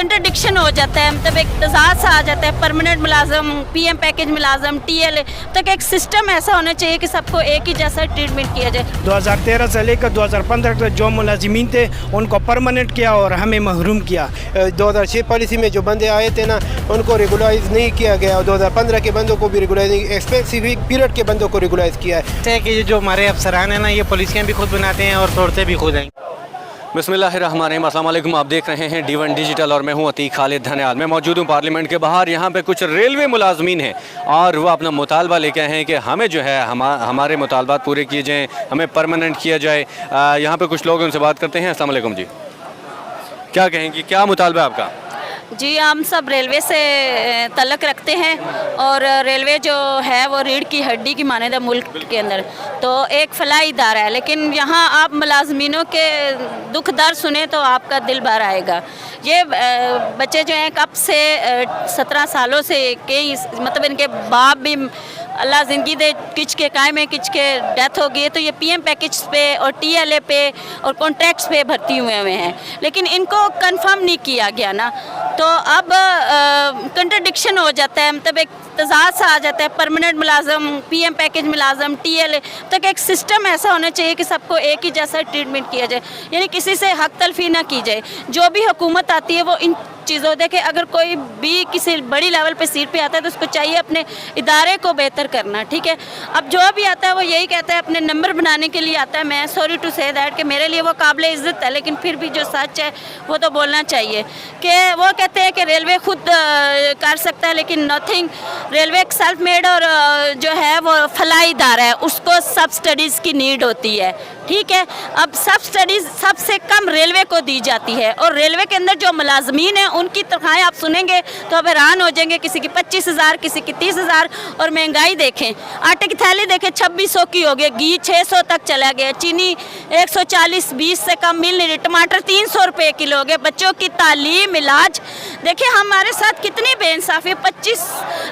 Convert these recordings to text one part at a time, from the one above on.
Contradiction हो जाता है, मतलब एक तजाद सा आ जाता है। परमानेंट मुलाजम, पीएम पैकेज मुलाजम, टीएलए तक एक सिस्टम ऐसा होना चाहिए कि सबको एक ही जैसा ट्रीटमेंट किया जाए। 2013 से लेकर 2015 तक जो मुलाजिमीन थे उनको परमानेंट किया और हमें महरूम किया। 2006 पॉलिसी में जो बंदे आए थे ना उनको रेगुलाइज नहीं किया गया और 2015 के बंदों को भी रेगुलाइज स्पेसिफिक पीरियड के बंदों को रेगुलाइज किया है। कि जो हमारे अफसरान हैं ना ये पॉलिसियाँ भी खुद बनाते हैं और तोड़ते भी खुद हैं। बिस्मिल्लाहिर्रहमानिर्रहीम, अस्सलाम वालेकुम। आप देख रहे हैं D1 डिजिटल और मैं हूं अतीक खालिद धनियाल। मैं मौजूद हूं पार्लियामेंट के बाहर। यहां पे कुछ रेलवे मुलाजमीन हैं और वो अपना मुतालबा लेके आए हैं कि हमें जो है हमारे मुतालबात पूरे किए जाएँ, हमें परमानेंट किया जाए। यहां पे कुछ लोग उनसे बात करते हैं। अस्सलाम वालेकुम जी, क्या कहेंगी, क्या मुतालबा है आपका? जी, हम सब रेलवे से तल्लक रखते हैं और रेलवे जो है वो रीढ़ की हड्डी की मानद है मुल्क के अंदर, तो एक फलाही इदारा है। लेकिन यहाँ आप मुलाजमीनों के दुख दर्द सुने तो आपका दिल भर आएगा। ये बच्चे जो हैं कब से 17 सालों से कई, मतलब इनके बाप भी अल्लाह ज़िंदगी दे किच के कायम में किच के डेथ हो गई है, तो ये पीएम पैकेज पे और टीएलए पे और कॉन्ट्रैक्ट्स पे भर्ती हुए हैं, लेकिन इनको कंफर्म नहीं किया गया ना, तो अब कंट्रडिक्शन हो जाता है, मतलब एक तजाद सा आ जाता है। परमानेंट मुलाजम, पीएम पैकेज मुलाजम, टीएलए तक एक सिस्टम ऐसा होना चाहिए कि सबको एक ही जैसा ट्रीटमेंट किया जाए, यानी किसी से हक तलफी ना की जाए। जो भी हुकूमत आती है वो इन चीज़ों देखे, अगर कोई भी किसी बड़ी लेवल पे सीट पे आता है तो उसको चाहिए अपने इदारे को बेहतर करना, ठीक है। अब जो भी आता है वो यही कहता है, अपने नंबर बनाने के लिए आता है। मैं सॉरी टू से दैट कि मेरे लिए वो काबिल इज़्ज़त है, लेकिन फिर भी जो सच है वो तो बोलना चाहिए कि वो कहते हैं कि रेलवे खुद कर सकता है, लेकिन नथिंग। रेलवे एक सेल्फ मेड और जो है वो फलाही इदारा है, उसको सब स्टडीज़ की नीड होती है, ठीक है। अब सब स्टडीज़ सबसे कम रेलवे को दी जाती है और रेलवे के अंदर जो मुलाजमीन हैं उनकी तनख्वाहें आप सुनेंगे तो अब हैरान हो जाएंगे। किसी की 25,000, किसी की 30,000, और महंगाई देखें, आटे की थैली देखें 2600 की हो गई, घी 600 तक चला गया, चीनी 140, 20 से कम मिल नहीं रही, टमाटर 300 रुपये किलो हो गए। बच्चों की तालीम, इलाज देखिए हमारे साथ कितनी बेइंसाफ़ी। 25,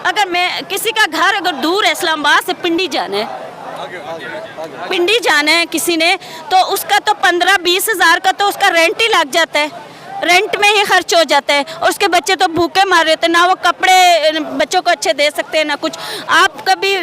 अगर मैं किसी का घर अगर दूर है, इस्लामाबाद से पिंडी जाना है किसी ने, तो उसका तो 15-20 हज़ार का तो उसका रेंट ही लग जाता है, रेंट में ही खर्च हो जाता है, और उसके बच्चे तो भूखे मार रहे होते हैं, ना वो कपड़े बच्चों को अच्छे दे सकते हैं ना कुछ। आप कभी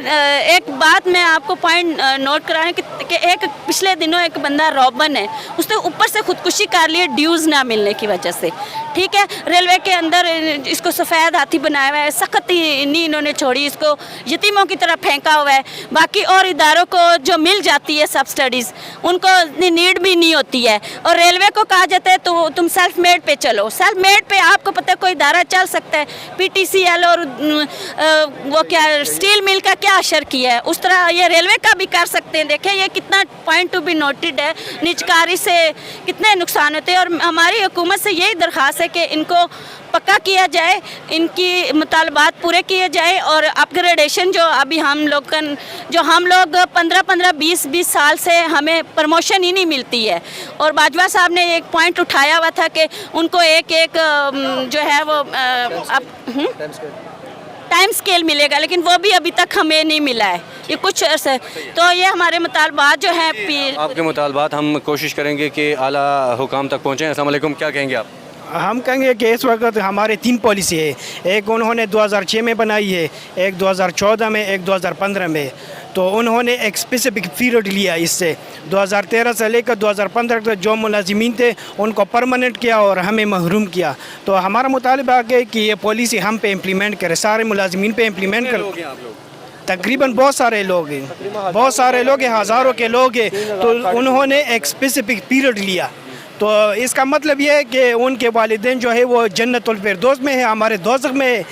एक बात मैं आपको पॉइंट नोट कराने कि एक पिछले दिनों एक बंदा रॉबन है, उसने ऊपर से खुदकुशी कर ली ड्यूज़ ना मिलने की वजह से, ठीक है। रेलवे के अंदर इसको सफ़ेद हाथी बनाया हुआ है, सख्त नहीं इन्होंने छोड़ी, इसको यतीमों की तरह फेंका हुआ है। बाकी और इदारों को जो मिल जाती है सब स्टडीज़, उनको इतनी नीड भी नहीं होती है, और रेलवे को कहा जाता है तो तुम सेल्फ मेड पे चलो। सेल्फ मेड पे आपको पता है कोई इदारा चल सकता है, पीटीसीएल और वो क्या स्टील मिल का क्या असर किया है, उस तरह ये रेलवे का भी कर सकते हैं। देखें ये कितना पॉइंट टू बी नोटेड है, निजकारी से कितने नुकसान होते हैं, और हमारी हुकूमत से यही दरख्वास्त है कि इनको पक्का किया जाए, इनकी मुतालबात पूरे किए जाए, और अपग्रेडेशन जो अभी हम लोग 15-15, 20-20 साल से हमें प्रमोशन ही नहीं मिलती है। और बाजवा साहब ने एक पॉइंट उठाया हुआ था कि उनको एक जो है वो टाइम स्केल मिलेगा, लेकिन वो भी अभी तक हमें नहीं मिला है, ये कुछ अर्से। तो ये हमारे मुतालबात जो हैं, आपके मुतालबात हम कोशिश करेंगे कि आला हुकाम तक पहुँचें। अस्सलाम वालेकुम, क्या कहेंगे आप? हम कहेंगे कि इस वक्त हमारे 3 पॉलिसी है, एक उन्होंने 2006 में बनाई है, एक 2014 में, एक 2015 में। तो उन्होंने एक स्पेसिफिक पीरियड लिया, इससे 2013 से लेकर 2015 तक जो मुलाजिमीन थे उनको परमानेंट किया और हमें महरूम किया। तो हमारा मुतालबा है कि ये पॉलिसी हम पे इम्प्लीमेंट करें, सारे मुलाजिमीन पे इम्प्लीमेंट करें। तकरीबन बहुत सारे लोग हैं, हज़ारों के लोग हैं। तो उन्होंने एक स्पेसिफिक पीरियड लिया, तो इसका मतलब ये है कि उनके वालिदैन जो है वो जन्नतुल फिरदौस में है, हमारे दोज़ख में है,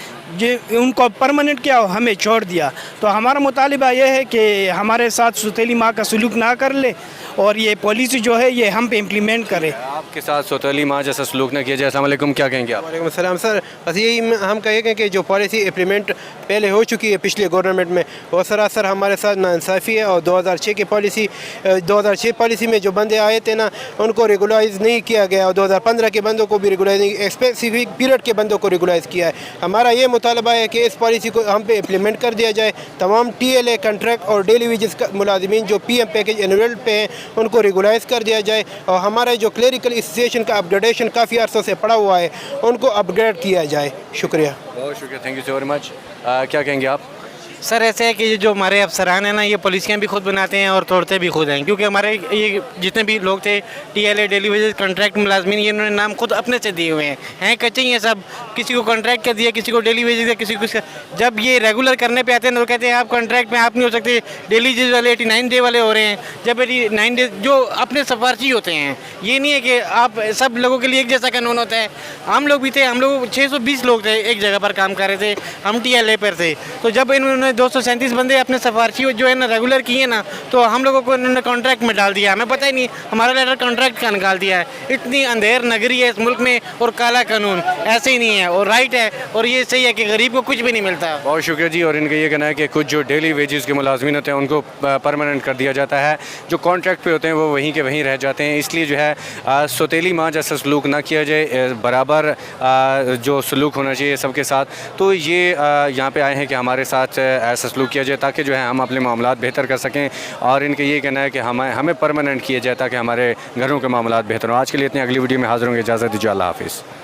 उनको परमानेंट किया और हमें छोड़ दिया। तो हमारा मुतालिबा ये है कि हमारे साथ सौतेली माँ का सलूक ना कर ले और ये पॉलिसी जो है ये हम पे इम्प्लीमेंट करें। आपके साथ सौतेली माँ जैसा सलूक ना किया जाए। अस्सलाम वालेकुम, क्या कहेंगे आप? वालेकुम अस्सलाम सर, बस यही हम कहेंगे कि जो पॉलिसी इम्प्लीमेंट पहले हो चुकी है पिछले गवर्नमेंट में, वो सरासर हमारे साथ नाइंसाफ़ी है। और 2006 पॉलिसी में जो बंदे आए थे ना उनको रेगुलाइज नहीं किया गया, और 2015 के बंदों को भी रेगुलाइज, स्पेसिफिक पीरियड के बंदों को रेगुलाइज किया है। हमारा ये मुतालबा है कि इस पॉलिसी को हम पे इम्प्लीमेंट कर दिया जाए। तमाम TLA कंट्रैक्ट और डेली वेजेस का मुलाजिमीन जो PM पैकेज एनुअल पे हैं उनको रेगुलाइज कर दिया जाए, और हमारा जो क्लरिकल एसोसिएशन का अपग्रेडेशन काफ़ी अरसों से पड़ा हुआ है उनको अपग्रेड किया जाए। शुक्रिया। बहुत शुक्रिया, thank you so very much. क्या कहेंगे आप? सर ऐसे है कि ये जो हमारे अफसरान हैं ना, ये पॉलिसियाँ भी खुद बनाते हैं और तोड़ते भी खुद हैं, क्योंकि हमारे ये जितने भी लोग थे TLA डेली वेजेस कॉन्ट्रैक्ट मुलाजमीन, ये इन्होंने नाम खुद अपने से दिए हुए हैं कच्चे ही हैं सब। किसी को कॉन्ट्रैक्ट कर दिया, किसी को डेली वेजेस का, किसी को। जब ये रेगुलर करने पे आते हैं तो कहते हैं आप कॉन्ट्रैक्ट में आप नहीं हो सकते, डेली वेजेस वाले 89 डे वाले हो रहे हैं। जब 89 डे जो अपने सिफारशी होते हैं, ये नहीं है कि आप सब लोगों के लिए एक जैसा कानून होता है। हम लोग भी थे, हम लोग 620 लोग थे एक जगह पर काम कर रहे थे, हम TLA पर थे। तो जब इन्होंने 237 बंदे अपने सिफारशी जो है ना रेगुलर किए ना, तो हम लोगों को इन्होंने कॉन्ट्रैक्ट में डाल दिया। हमें पता ही नहीं, हमारा लेटर कॉन्ट्रैक्ट का निकाल दिया है। इतनी अंधेर नगरी है इस मुल्क में, और काला कानून ऐसे ही नहीं है, और राइट है, और ये सही है कि गरीब को कुछ भी नहीं मिलता। बहुत शुक्रिया जी। और इनका ये कहना है कि कुछ जो डेली वेजेस के मुलाजमीन होते हैं उनको परमानेंट कर दिया जाता है, जो कॉन्ट्रैक्ट पे होते हैं वो वहीं के वहीं रह जाते हैं। इसलिए जो है सौतेली माँ जैसा सलूक ना किया जाए, बराबर जो सलूक होना चाहिए सबके साथ। तो ये यहाँ पे आए हैं कि हमारे साथ ऐसा सलूक किया जाए ताकि जो है हम अपने मामलात बेहतर कर सकें, और इनका ये कहना है कि हमें परमानेंट किया जाए ताकि हमारे घरों के मामलात बेहतर हों। आज के लिए इतनी, अगली वीडियो में हाज़िर होंगे, इजाज़त दीजिए, अल्लाह हाफ़िज़।